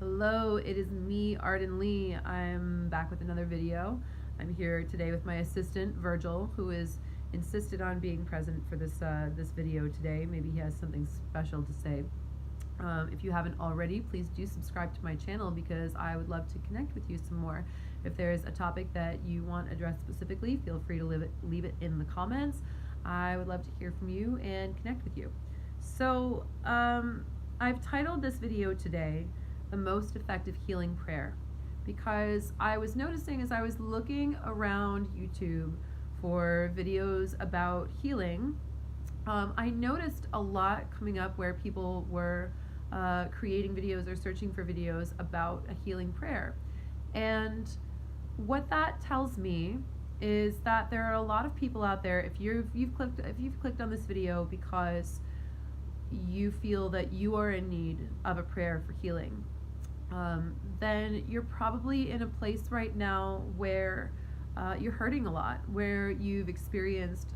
Hello, it is me, Arden Lee. I'm back with another video. I'm here today with my assistant, Virgil, who is insisted on being present for this video today. Maybe he has something special to say. If you haven't already, please do subscribe to my channel because I would love to connect with you some more. If there's a topic that you want addressed specifically, feel free to leave it in the comments. I would love to hear from you and connect with you. So, I've titled this video today, The Most Effective Healing Prayer, because I was noticing as I was looking around YouTube for videos about healing, I noticed a lot coming up where people were creating videos or searching for videos about a healing prayer. And what that tells me is that there are a lot of people out there, if you've clicked on this video because you feel that you are in need of a prayer for healing, then you're probably in a place right now where you're hurting a lot, where you've experienced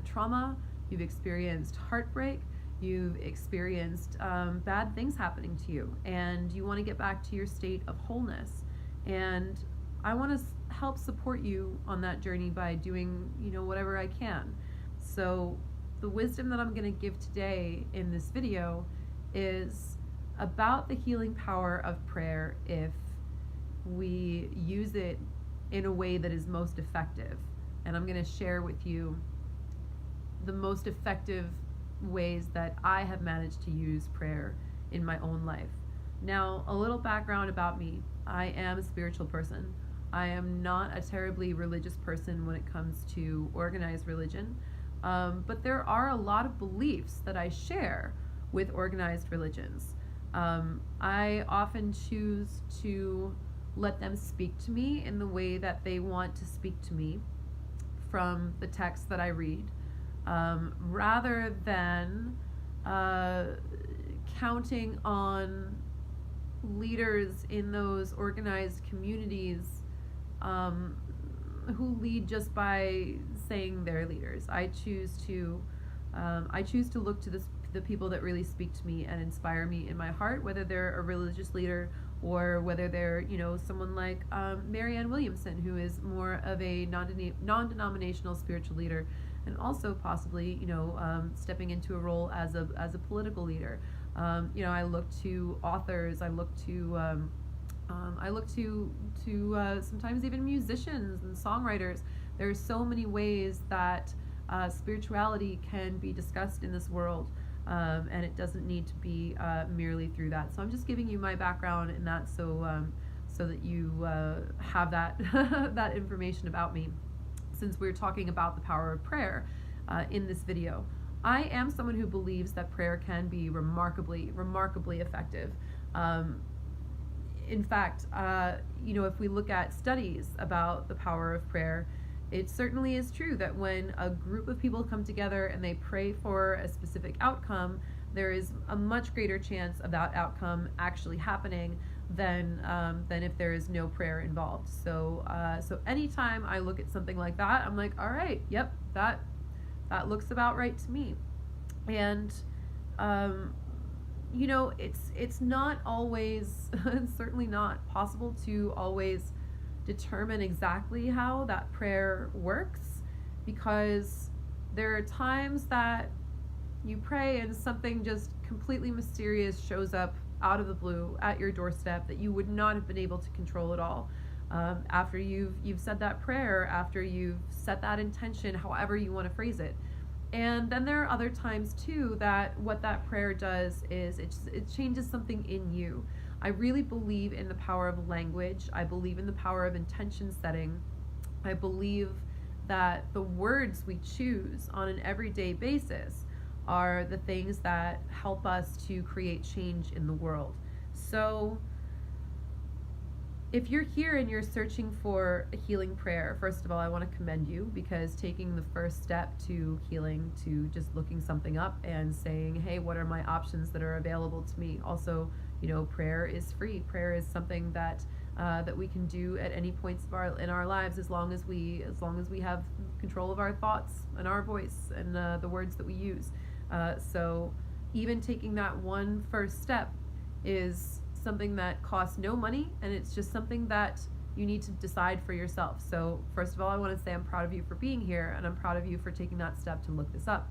trauma, you've experienced heartbreak, you've experienced bad things happening to you, and you want to get back to your state of wholeness. And I want to help support you on that journey by doing, whatever I can. So the wisdom that I'm going to give today in this video is about the healing power of prayer if we use it in a way that is most effective. And I'm going to share with you the most effective ways that I have managed to use prayer in my own life. Now, a little background about me. I am a spiritual person. I am not a terribly religious person when it comes to organized religion, but there are a lot of beliefs that I share with organized religions. I often choose to let them speak to me in the way that they want to speak to me from the text that I read, rather than counting on leaders in those organized communities who lead just by saying they're leaders. I choose to look to the people that really speak to me and inspire me in my heart, whether they're a religious leader or whether they're, someone like Marianne Williamson, who is more of a non-denominational spiritual leader, and also possibly, stepping into a role as a political leader. I look to authors. I look to sometimes even musicians and songwriters. There are so many ways that spirituality can be discussed in this world. And it doesn't need to be merely through that. So I'm just giving you my background in that, so that you have that that information about me, since we're talking about the power of prayer in this video. I am someone who believes that prayer can be remarkably effective. In fact, if we look at studies about the power of prayer, it certainly is true that when a group of people come together and they pray for a specific outcome, there is a much greater chance of that outcome actually happening than if there is no prayer involved. So anytime I look at something like that, I'm like, all right, yep, that looks about right to me. And it's not always, it's certainly not possible to always determine exactly how that prayer works, because there are times that you pray and something just completely mysterious shows up out of the blue at your doorstep that you would not have been able to control at all. After you've said that prayer, after you've set that intention, however you want to phrase it. And then there are other times too that what that prayer does is it changes something in you. I really believe in the power of language. I believe in the power of intention setting. I believe that the words we choose on an everyday basis are the things that help us to create change in the world. So if you're here and you're searching for a healing prayer, first of all, I want to commend you, because taking the first step to healing, to just looking something up and saying, hey, what are my options that are available to me? Also, prayer is free. Prayer is something that we can do at any points in our lives, as long as we have control of our thoughts and our voice and the words that we use. So even taking that one first step is something that costs no money, and it's just something that you need to decide for yourself. So first of all, I want to say I'm proud of you for being here, and I'm proud of you for taking that step to look this up.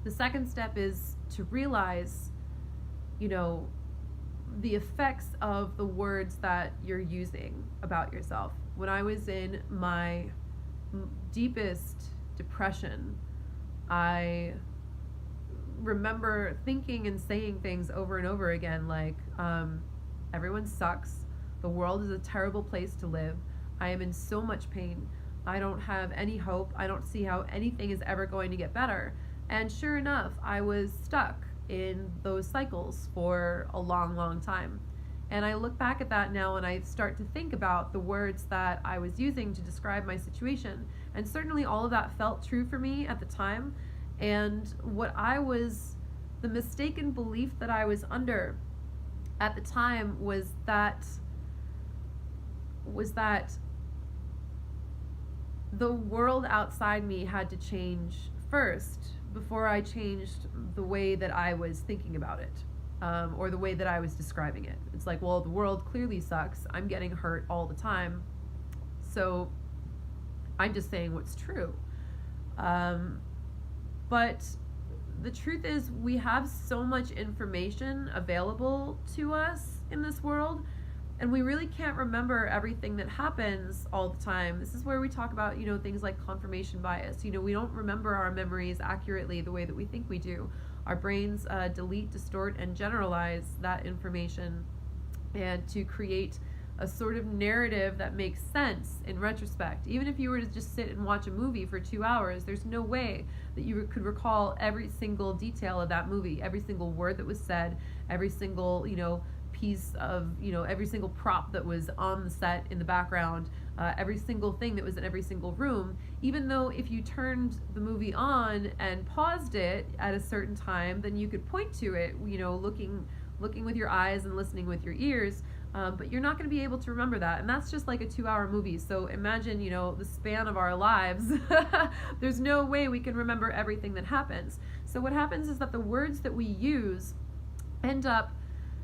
The second step is to realize, you know, the effects of the words that you're using about yourself. When I was in my deepest depression, I remember thinking and saying things over and over again like, everyone sucks, the world is a terrible place to live, I am in so much pain, I don't have any hope, I don't see how anything is ever going to get better. And sure enough, I was stuck in those cycles for a long, long time. And I look back at that now and I start to think about the words that I was using to describe my situation. And certainly all of that felt true for me at the time. And the mistaken belief that I was under at the time was that the world outside me had to change first before I changed the way that I was thinking about it, or the way that I was describing it. It's like, well, the world clearly sucks. I'm getting hurt all the time. So I'm just saying what's true. But the truth is, we have so much information available to us in this world, and we really can't remember everything that happens all the time. This is where we talk about, things like confirmation bias. We don't remember our memories accurately the way that we think we do. Our brains delete, distort, and generalize that information, and to create a sort of narrative that makes sense in retrospect. Even if you were to just sit and watch a movie for 2 hours, there's no way that you could recall every single detail of that movie, every single word that was said, every single, piece of, every single prop that was on the set in the background, every single thing that was in every single room. Even though if you turned the movie on and paused it at a certain time, then you could point to it, looking with your eyes and listening with your ears. But you're not going to be able to remember that. And that's just like a 2-hour movie. So imagine, the span of our lives. There's no way we can remember everything that happens. So what happens is that the words that we use end up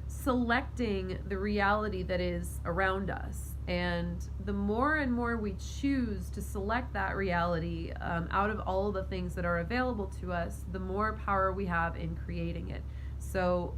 selecting the reality that is around us. And the more and more we choose to select that reality out of all of the things that are available to us, the more power we have in creating it. So,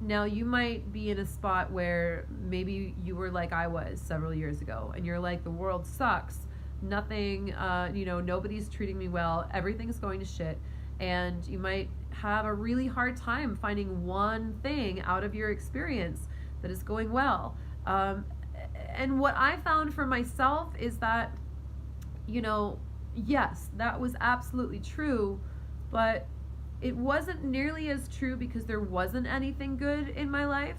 now you might be in a spot where maybe you were like I was several years ago, and you're like, the world sucks, nothing, nobody's treating me well, everything's going to shit, and you might have a really hard time finding one thing out of your experience that is going well. And what I found for myself is that, yes, that was absolutely true, but it wasn't nearly as true because there wasn't anything good in my life.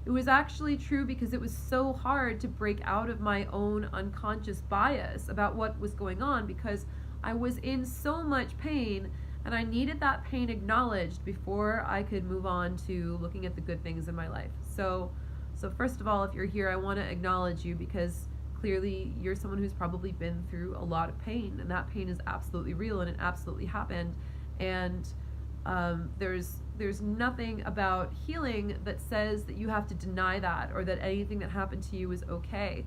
It was actually true because it was so hard to break out of my own unconscious bias about what was going on, because I was in so much pain and I needed that pain acknowledged before I could move on to looking at the good things in my life. So first of all, if you're here, I want to acknowledge you, because clearly you're someone who's probably been through a lot of pain, and that pain is absolutely real and it absolutely happened. And there's nothing about healing that says that you have to deny that, or that anything that happened to you is okay.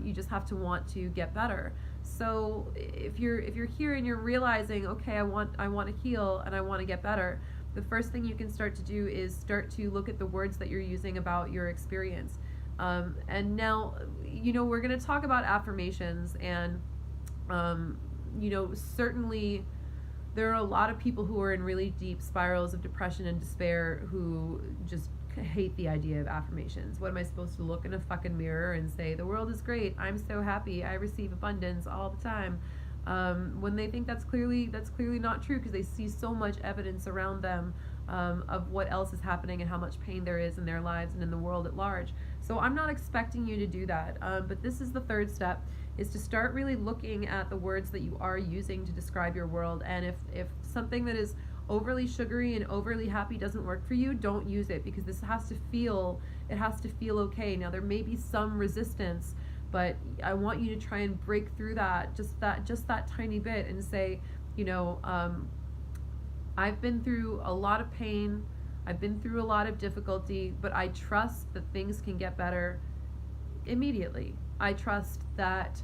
You just have to want to get better. So if you're here and you're realizing, okay, I want to heal and I want to get better, the first thing you can start to do is start to look at the words that you're using about your experience. And now, we're going to talk about affirmations, and certainly there are a lot of people who are in really deep spirals of depression and despair who just hate the idea of affirmations. What am I supposed to look in a fucking mirror and say, the world is great, I'm so happy, I receive abundance all the time, when they think that's clearly not true, because they see so much evidence around them of what else is happening and how much pain there is in their lives and in the world at large. So I'm not expecting you to do that, but this is the third step, is to start really looking at the words that you are using to describe your world. And if something that is overly sugary and overly happy doesn't work for you, don't use it, because it has to feel okay. Now there may be some resistance, but I want you to try and break through that, just that tiny bit, and say, I've been through a lot of pain, I've been through a lot of difficulty, but I trust that things can get better immediately. I trust that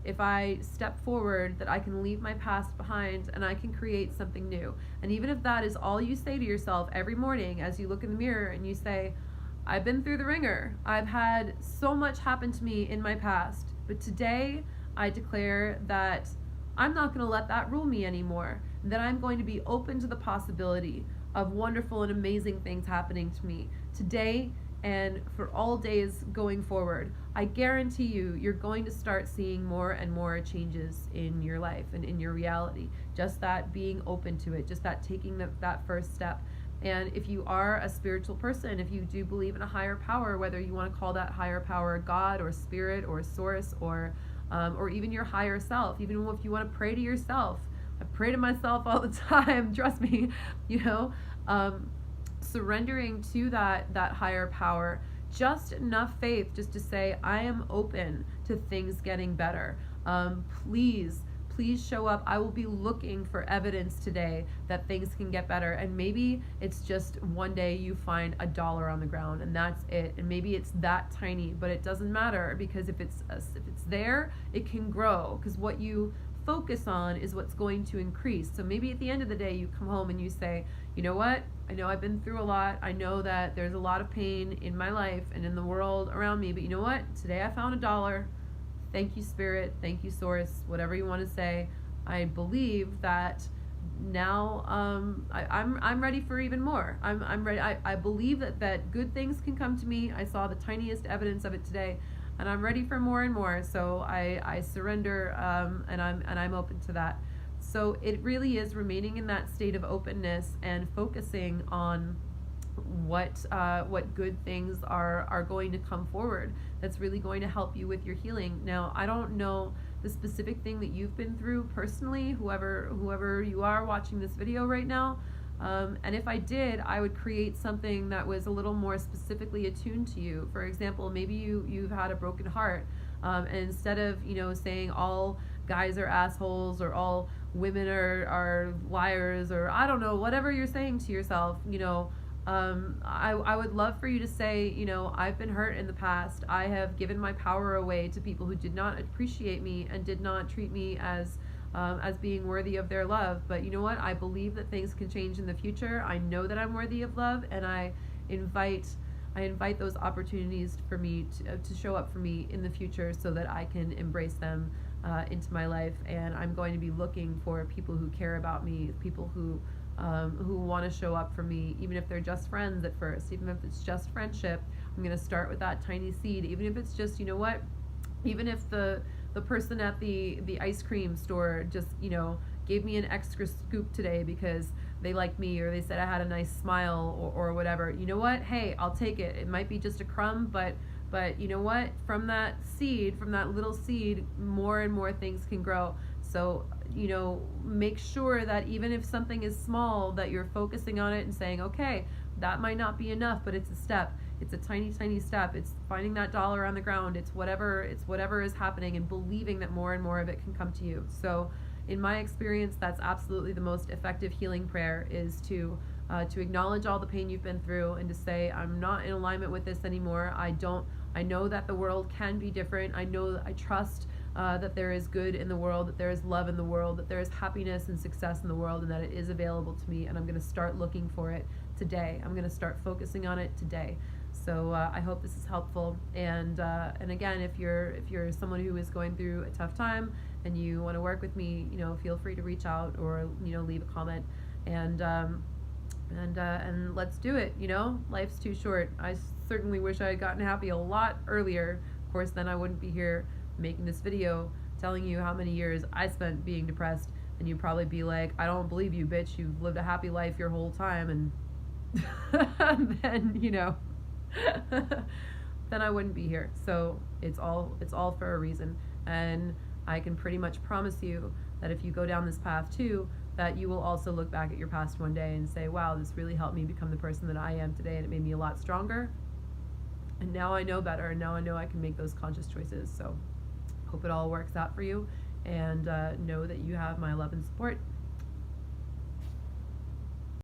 if I step forward, that I can leave my past behind and I can create something new. And even if that is all you say to yourself every morning as you look in the mirror and you say, I've been through the ringer. I've had so much happen to me in my past, but today I declare that I'm not going to let that rule me anymore, that I'm going to be open to the possibility of wonderful and amazing things happening to me today and for all days going forward. I guarantee you, you're going to start seeing more and more changes in your life and in your reality. Just that being open to it, just that taking that first step. And if you are a spiritual person, if you do believe in a higher power, whether you want to call that higher power God or spirit or source or even your higher self, even if you want to pray to yourself. I pray to myself all the time, trust me, surrendering to that higher power, just enough faith just to say, I am open to things getting better. Please show up. I will be looking for evidence today that things can get better. And maybe it's just one day you find $1 on the ground and that's it. And maybe it's that tiny, but it doesn't matter, because if it's there, it can grow, because what you focus on is what's going to increase. So maybe at the end of the day you come home and you say, you know what? I know I've been through a lot. I know that there's a lot of pain in my life and in the world around me, but you know what? Today I found $1. Thank you, Spirit. Thank you, Source. Whatever you want to say. I believe that now I'm ready for even more. I'm ready. I believe that good things can come to me. I saw the tiniest evidence of it today, and I'm ready for more and more. So I surrender, and I'm open to that. So it really is remaining in that state of openness and focusing on what good things are going to come forward that's really going to help you with your healing. Now, I don't know the specific thing that you've been through personally, whoever you are watching this video right now, and if I did, I would create something that was a little more specifically attuned to you. For example, maybe you've had a broken heart, and instead of saying all guys are assholes or all women are liars, or I don't know, whatever you're saying to yourself, I would love for you to say, I've been hurt in the past. I have given my power away to people who did not appreciate me and did not treat me as being worthy of their love. But you know what? I believe that things can change in the future. I know that I'm worthy of love, and I invite those opportunities for me to show up for me in the future so that I can embrace them into my life. And I'm going to be looking for people who care about me, people who want to show up for me, even if they're just friends at first, even if it's just friendship. I'm going to start with that tiny seed, even if it's just, even if the person at the ice cream store just, gave me an extra scoop today because they liked me, or they said I had a nice smile, or whatever. You know what? Hey, I'll take it. It might be just a crumb, but you know what? From that seed, from that little seed, more and more things can grow. So, make sure that even if something is small, that you're focusing on it and saying, okay, that might not be enough, but it's a step. It's a tiny, tiny step. It's finding that $1 on the ground. It's whatever is happening, and believing that more and more of it can come to you. So in my experience, that's absolutely the most effective healing prayer, is to acknowledge all the pain you've been through and to say, I'm not in alignment with this anymore. I know that the world can be different. I trust that there is good in the world, that there is love in the world, that there is happiness and success in the world, and that it is available to me, and I'm going to start looking for it today. I'm going to start focusing on it today. So I hope this is helpful. And again, if you're someone who is going through a tough time and you want to work with me, feel free to reach out or leave a comment. And let's do it. Life's too short. I certainly wish I had gotten happy a lot earlier. Of course, then I wouldn't be here making this video telling you how many years I spent being depressed, and you'd probably be like, I don't believe you, bitch. You've lived a happy life your whole time. And then then I wouldn't be here. So it's all for a reason. And I can pretty much promise you that if you go down this path too, that you will also look back at your past one day and say, wow, this really helped me become the person that I am today, and it made me a lot stronger. And now I know better, and now I know I can make those conscious choices. So hope it all works out for you, and know that you have my love and support.